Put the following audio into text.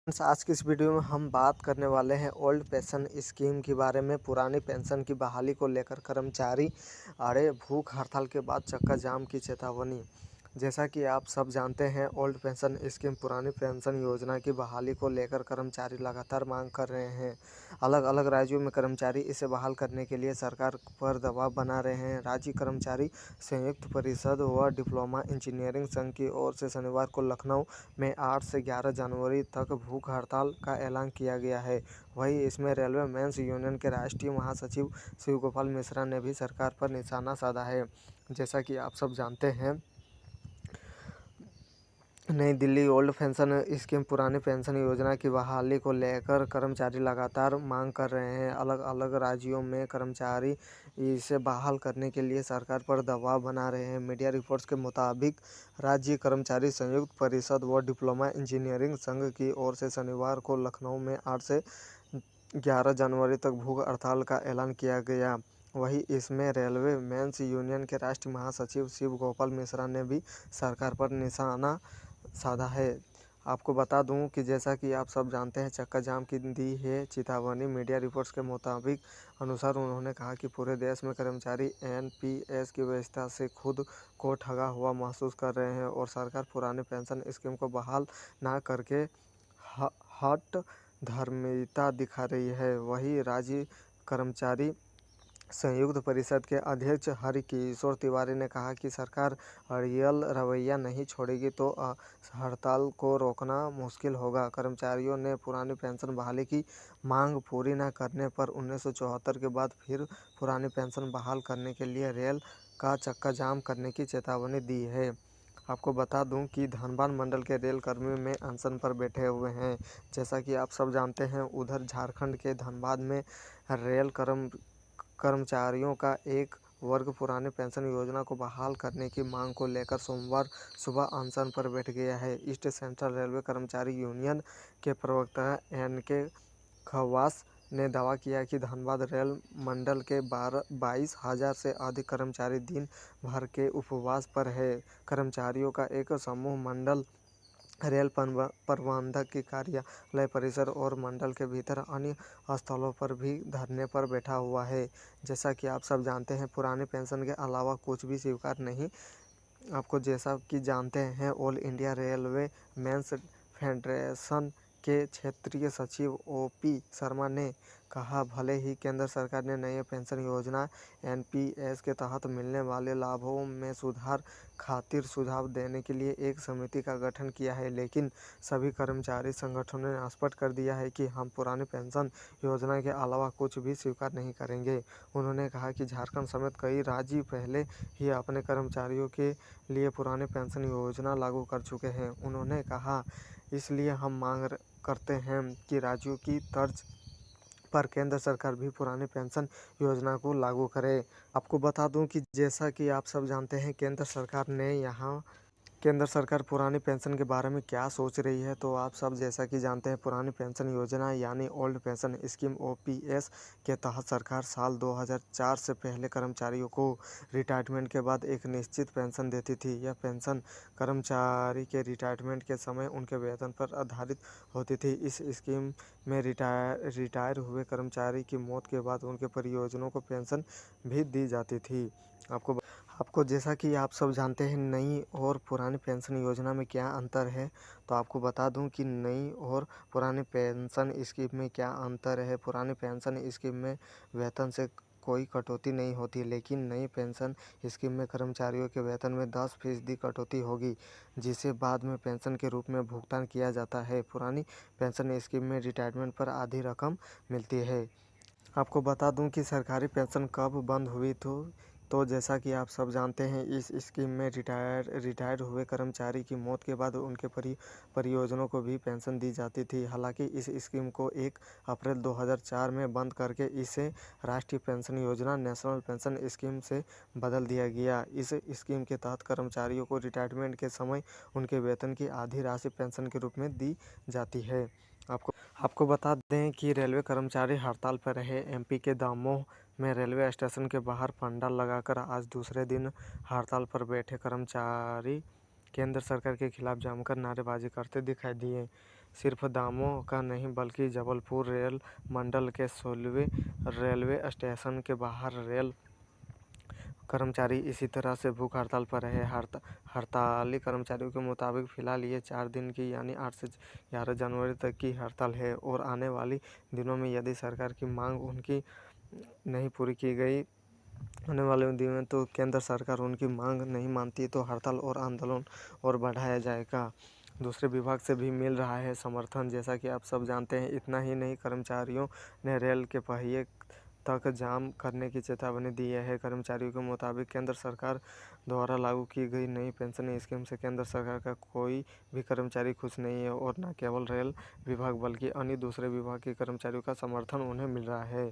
Friends, आज की इस वीडियो में हम बात करने वाले हैं ओल्ड पेंशन स्कीम के बारे में। पुरानी पेंशन की बहाली को लेकर कर्मचारी अड़े, भूख हड़ताल के बाद चक्का जाम की चेतावनी। जैसा कि आप सब जानते हैं, ओल्ड पेंशन स्कीम पुरानी पेंशन योजना की बहाली को लेकर कर्मचारी लगातार मांग कर रहे हैं। अलग अलग राज्यों में कर्मचारी इसे बहाल करने के लिए सरकार पर दबाव बना रहे हैं। राज्य कर्मचारी संयुक्त परिषद व डिप्लोमा इंजीनियरिंग संघ की ओर से शनिवार को लखनऊ में 8 से 11 जनवरी तक भूख हड़ताल का ऐलान किया गया है। वहीं इसमें रेलवे मेंस यूनियन के राष्ट्रीय महासचिव शिव गोपाल मिश्रा ने भी सरकार पर निशाना साधा है। जैसा कि आप सब जानते हैं, नई दिल्ली ओल्ड पेंशन स्कीम पुरानी पेंशन योजना की बहाली को लेकर कर्मचारी लगातार मांग कर रहे हैं। अलग अलग राज्यों में कर्मचारी इसे बहाल करने के लिए सरकार पर दबाव बना रहे हैं। मीडिया रिपोर्ट्स के मुताबिक राज्य कर्मचारी संयुक्त परिषद व डिप्लोमा इंजीनियरिंग संघ की ओर से शनिवार को लखनऊ में 8 से 11 जनवरी तक भूख हड़ताल का ऐलान किया गया। वहीं इसमें रेलवे मेंस यूनियन के राष्ट्रीय महासचिव शिव गोपाल मिश्रा ने भी सरकार पर निशाना साधा है। आपको बता दूं कि जैसा कि आप सब जानते हैं, चक्का जाम की दी है चेतावनी। मीडिया रिपोर्ट्स के मुताबिक अनुसार उन्होंने कहा कि पूरे देश में कर्मचारी एनपीएस की व्यवस्था से खुद को ठगा हुआ महसूस कर रहे हैं और सरकार पुरानी पेंशन स्कीम को बहाल न करके हठ धर्मिता दिखा रही है। वहीं राज्य कर्मचारी संयुक्त परिषद के अध्यक्ष हरकिशोर तिवारी ने कहा कि सरकार अड़ियल रवैया नहीं छोड़ेगी तो हड़ताल को रोकना मुश्किल होगा। कर्मचारियों ने पुरानी पेंशन बहाली की मांग पूरी न करने पर 1974 के बाद फिर पुरानी पेंशन बहाल करने के लिए रेल का चक्का जाम करने की चेतावनी दी है। आपको बता दूं कि धनबाद मंडल के रेल कर्मी में अनशन पर बैठे हुए हैं। जैसा कि आप सब जानते हैं, उधर झारखंड के धनबाद में रेल कर्मचारियों का एक वर्ग पुरानी पेंशन योजना को बहाल करने की मांग को लेकर सोमवार सुबह अनशन पर बैठ गया है। ईस्ट सेंट्रल रेलवे कर्मचारी यूनियन के प्रवक्ता एनके खवास ने दावा किया कि धनबाद रेल मंडल के 22,000 से अधिक कर्मचारी दिन भर के उपवास पर है। कर्मचारियों का एक समूह मंडल रेल प्रबंधक के कार्यालय परिसर और मंडल के भीतर अन्य स्थलों पर भी धरने पर बैठा हुआ है। जैसा कि आप सब जानते हैं, पुरानी पेंशन के अलावा कुछ भी स्वीकार नहीं। आपको जैसा कि जानते हैं, all India railway men's federation के क्षेत्रीय सचिव ओपी शर्मा ने कहा, भले ही केंद्र सरकार ने नई पेंशन योजना एनपीएस के तहत मिलने वाले लाभों में सुधार खातिर सुझाव देने के लिए एक समिति का गठन किया है, लेकिन सभी कर्मचारी संगठनों ने स्पष्ट कर दिया है कि हम पुरानी पेंशन योजना के अलावा कुछ भी स्वीकार नहीं करेंगे। उन्होंने कहा कि झारखंड समेत कई राज्य पहले ही अपने कर्मचारियों के लिए पुरानी पेंशन योजना लागू कर चुके हैं। उन्होंने कहा, इसलिए हम मांग करते हैं कि राज्यों की तर्ज पर केंद्र सरकार भी पुरानी पेंशन योजना को लागू करे। आपको बता दूं कि जैसा कि आप सब जानते हैं, केंद्र सरकार पुरानी पेंशन के बारे में क्या सोच रही है। तो आप सब जैसा कि जानते हैं, पुरानी पेंशन योजना यानी ओल्ड पेंशन स्कीम ओपीएस के तहत सरकार साल 2004 से पहले कर्मचारियों को रिटायरमेंट के बाद एक निश्चित पेंशन देती थी। यह पेंशन कर्मचारी के रिटायरमेंट के समय उनके वेतन पर आधारित होती थी। इस स्कीम में रिटायर हुए कर्मचारी की मौत के बाद उनके परिजनों को पेंशन भी दी जाती थी। आपको जैसा कि आप सब जानते हैं, नई और पुरानी पेंशन योजना में क्या अंतर है, तो आपको बता दूं कि नई और पुरानी पेंशन स्कीम में क्या अंतर है। पुरानी पेंशन स्कीम में वेतन से कोई कटौती नहीं होती, लेकिन नई पेंशन स्कीम में कर्मचारियों के वेतन में 10% कटौती होगी, जिसे बाद में पेंशन के रूप में भुगतान किया जाता है। पुरानी पेंशन स्कीम में रिटायरमेंट पर आधी रकम मिलती है। आपको बता दूं कि सरकारी पेंशन कब बंद हुई तो जैसा कि आप सब जानते हैं, इस स्कीम में रिटायर हुए कर्मचारी की मौत के बाद उनके परिजनों को भी पेंशन दी जाती थी। हालांकि इस स्कीम को 1 अप्रैल 2004 में बंद करके इसे राष्ट्रीय पेंशन योजना नेशनल पेंशन स्कीम से बदल दिया गया। इस स्कीम के तहत कर्मचारियों को रिटायरमेंट के समय उनके वेतन की आधी राशि पेंशन के रूप में दी जाती है। आपको बता दें कि रेलवे कर्मचारी हड़ताल पर रहे। एमपी के दमोह में रेलवे स्टेशन के बाहर पंडाल लगाकर आज दूसरे दिन हड़ताल पर बैठे कर्मचारी केंद्र सरकार के खिलाफ जमकर नारेबाजी करते दिखाई दिए। सिर्फ दामों का नहीं बल्कि जबलपुर रेल मंडल के 16वें रेलवे स्टेशन के बाहर रेल कर्मचारी इसी तरह से भूख हड़ताल पर रहे। हड़ताली कर्मचारियों के मुताबिक फिलहाल ये 4 दिन की यानी 8 से 11 जनवरी तक की हड़ताल है और आने वाले दिनों में यदि सरकार की मांग उनकी नहीं पूरी की गई आने वाले दिनों में तो केंद्र सरकार उनकी मांग नहीं मानती तो हड़ताल और आंदोलन और बढ़ाया जाएगा। दूसरे विभाग से भी मिल रहा है समर्थन। जैसा कि आप सब जानते हैं, इतना ही नहीं, कर्मचारियों ने रेल के पहिए तक जाम करने की चेतावनी दी है। कर्मचारियों के मुताबिक केंद्र सरकार द्वारा लागू की गई नई पेंशन स्कीम से केंद्र सरकार का कोई भी कर्मचारी खुश नहीं है और न केवल रेल विभाग बल्कि अन्य दूसरे विभाग के कर्मचारियों का समर्थन उन्हें मिल रहा है।